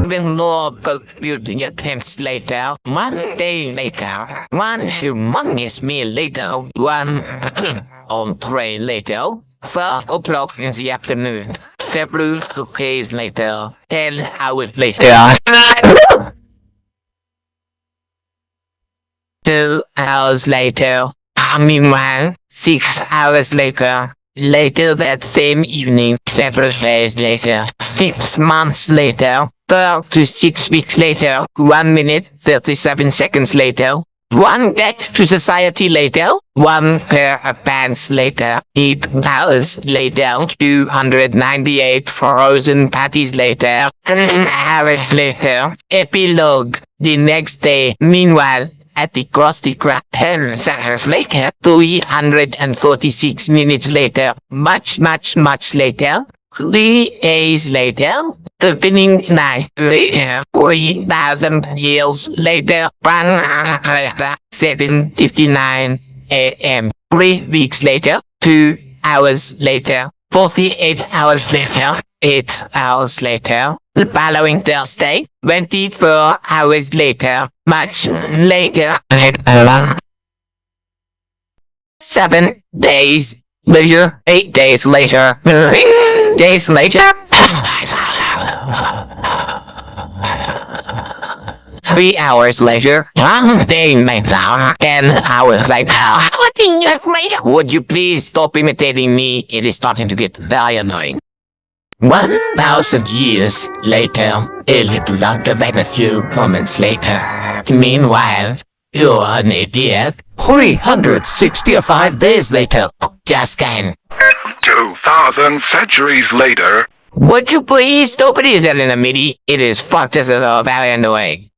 Even more building attempts later, 1 day later, one humongous meal later, one entree later, 4 o'clock in the afternoon, several days later, 10 hours later, 2 hours later, meanwhile, 6 hours later, later that same evening, several days later, 6 months later, 4 to 6 weeks later, 1 minute, 37 seconds later, 1 day to society later, 1 pair of pants later, 8 hours later, 298 frozen patties later, an hour later, epilogue, the next day, meanwhile, at the Krusty Krab 10 seconds later, 346 minutes later, much later, 3 days later, the opening night later, 3,000 years later, 7:59 a.m. 3 weeks later, 2 hours later, 48 hours later, 8 hours later, the following Thursday, 24 hours later, much later, 7 days later, 8 days later, 3 days later, 3 hours later, 1 day later, 10 hours later. What in your later? Would you please stop imitating me? It is starting to get very annoying. 1,000 years later, a little under than a few moments later. Meanwhile, you're an idiot. 365 days later. Just kidding. 2,000 centuries later. Would you please stop it in a minute? It is fucked as very annoying.